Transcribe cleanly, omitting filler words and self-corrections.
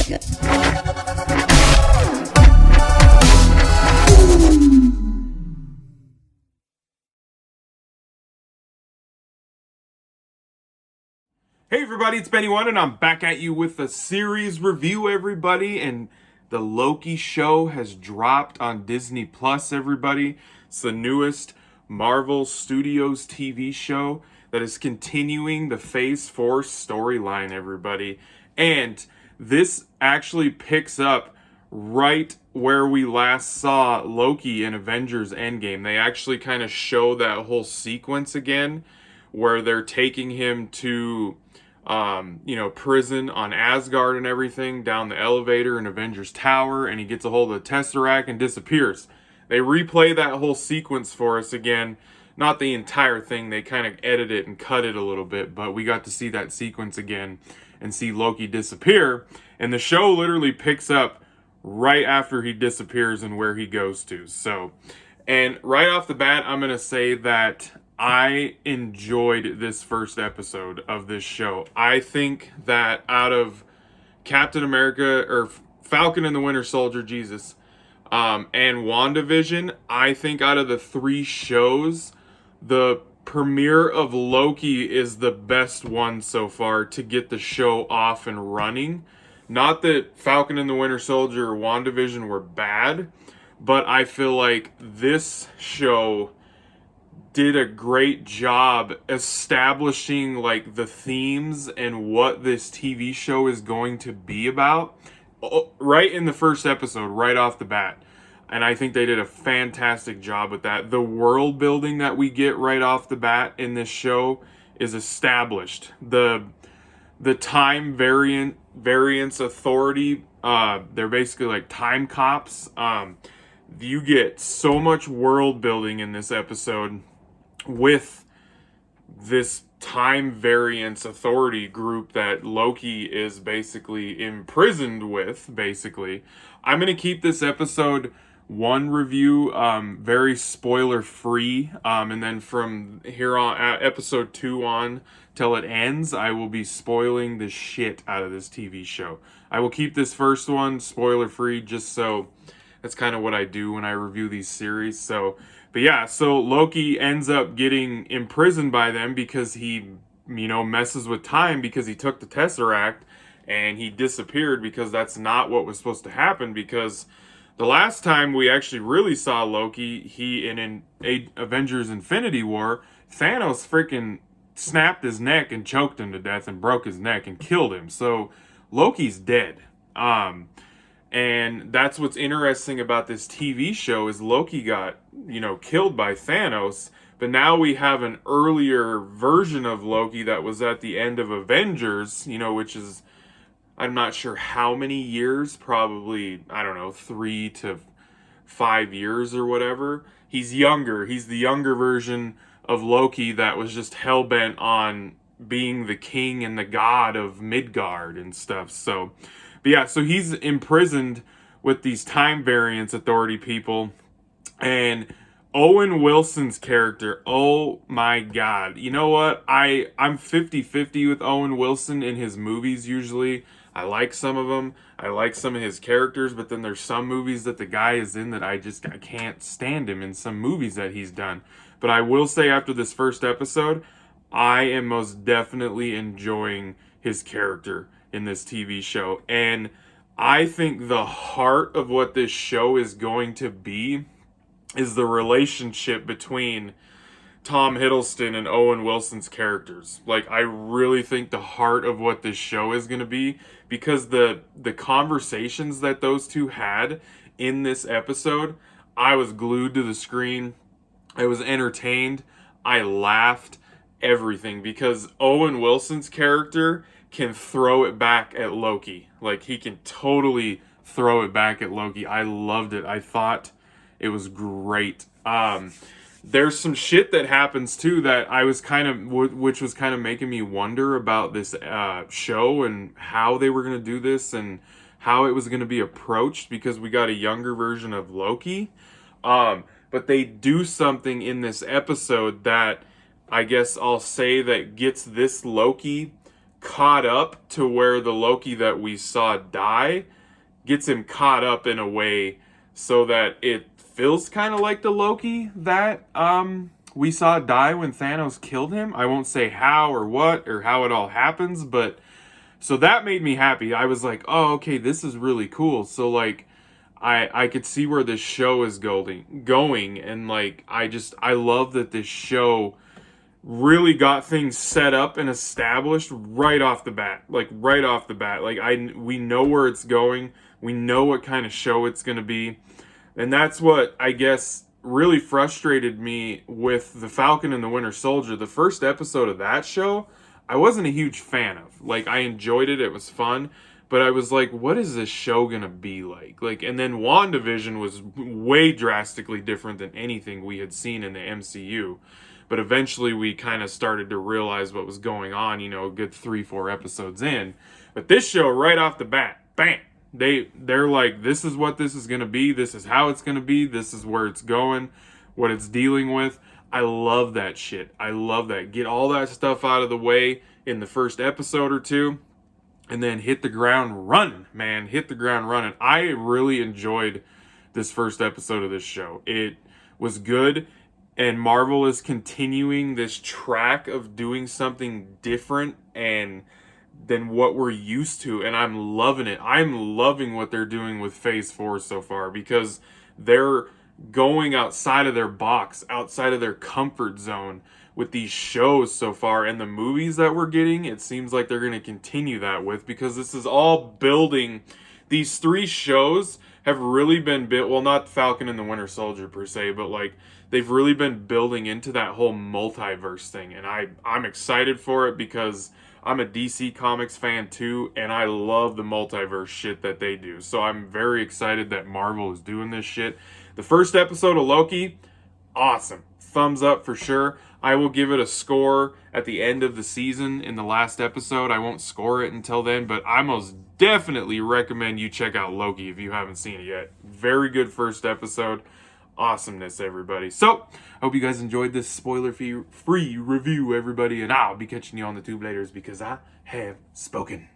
America. Hey everybody, it's Benny One, and I'm back at you with a series review, everybody. And the Loki show has dropped on Disney Plus, everybody. It's the newest Marvel Studios TV show that is continuing the Phase 4 storyline, everybody. And this actually picks up right where we last saw Loki in Avengers Endgame. They actually kind of show that whole sequence again, where they're taking him to prison on Asgard and everything, down the elevator in Avengers Tower, and he gets a hold of the Tesseract and disappears. They replay that whole sequence for us again. Not the entire thing, they kind of edit it and cut it a little bit, but we got to see that sequence again and see Loki disappear, and the show literally picks up right after he disappears and where he goes to. So, and right off the bat, I'm going to say that I enjoyed this first episode of this show. I think that out of Captain America, or Falcon and the Winter Soldier, and WandaVision, I think out of the three shows, the premiere of Loki is the best one so far to get the show off and running. Not that Falcon and the Winter Soldier or WandaVision were bad, but I feel like this show did a great job establishing like the themes and what this TV show is going to be about right in the first episode, right off the bat. And I think they did a fantastic job with that. The world building that we get right off the bat in this show is established. The time variance authority, they're basically like time cops. You get so much world building in this episode with this time variance authority group that Loki is basically imprisoned with, basically. I'm going to keep this episode one review very spoiler free, and then from here on, episode 2 on till it ends, I will be spoiling the shit out of this TV show. I will keep this first one spoiler free, just so that's kind of what I do when I review these series. So Loki ends up getting imprisoned by them because he, messes with time because he took the Tesseract and he disappeared, because that's not what was supposed to happen. Because the last time we actually really saw Loki, he in Avengers Infinity War, Thanos freaking snapped his neck and choked him to death and broke his neck and killed him. So Loki's dead. And that's what's interesting about this TV show is Loki got, killed by Thanos. But now we have an earlier version of Loki that was at the end of Avengers, which is, I'm not sure how many years, probably, 3 to 5 years or whatever. He's younger. He's the younger version of Loki that was just hell-bent on being the king and the god of Midgard and stuff. So he's imprisoned with these time variance authority people. And Owen Wilson's character, oh my god. You know what? I'm 50-50 with Owen Wilson in his movies usually. I like some of them. I like some of his characters, but then there's some movies that the guy is in that I can't stand him in some movies that he's done. But I will say after this first episode, I am most definitely enjoying his character in this TV show. And I think the heart of what this show is going to be is the relationship between Tom Hiddleston and Owen Wilson's characters. Like, I really think the heart of what this show is going to be, because the conversations that those two had in this episode, I was glued to the screen. I was entertained. I laughed. Everything. Because Owen Wilson's character can throw it back at Loki. Like, he can totally throw it back at Loki. I loved it. I thought it was great. There's some shit that happens too that I was which was kind of making me wonder about this show and how they were going to do this and how it was going to be approached, because we got a younger version of Loki. But they do something in this episode that I guess I'll say that gets this Loki caught up to where the Loki that we saw die gets him caught up in a way so that it feels kind of like the Loki that we saw die when Thanos killed him. I won't say how or what or how it all happens, but so that made me happy. I was like, oh, okay, this is really cool. So like I could see where this show is going, and like I love that this show really got things set up and established right off the bat. Like right off the bat. Like we know where it's going. We know what kind of show it's going to be. And that's what I guess really frustrated me with The Falcon and the Winter Soldier. The first episode of that show, I wasn't a huge fan of. Like I enjoyed it. It was fun. But I was like, what is this show going to be like? Like, and then WandaVision was way drastically different than anything we had seen in the MCU. But eventually we kind of started to realize what was going on, you know, a good 3-4 episodes in. But this show, right off the bat, bam, they're like, this is what this is going to be. This is how it's going to be. This is where it's going, what it's dealing with. I love that shit. I love that. Get all that stuff out of the way in the first episode or two, and then hit the ground running, man. Hit the ground running. I really enjoyed this first episode of this show. It was good. And Marvel is continuing this track of doing something different and than what we're used to, and I'm loving it. I'm loving what they're doing with Phase 4 so far, because they're going outside of their box, outside of their comfort zone with these shows so far, and the movies that we're getting, it seems like they're going to continue that with, because this is all building. These 3 shows have really been built, well, not Falcon and the Winter Soldier per se, but like they've really been building into that whole multiverse thing, and I'm excited for it because I'm a DC Comics fan too, and I love the multiverse shit that they do. So I'm very excited that Marvel is doing this shit. The first episode of Loki, awesome. Thumbs up for sure. I will give it a score at the end of the season in the last episode. I won't score it until then, but I most definitely recommend you check out Loki if you haven't seen it yet. Very good first episode. Awesomeness, everybody. So, I hope you guys enjoyed this spoiler-free review, everybody, and I'll be catching you on the tube later because I have spoken.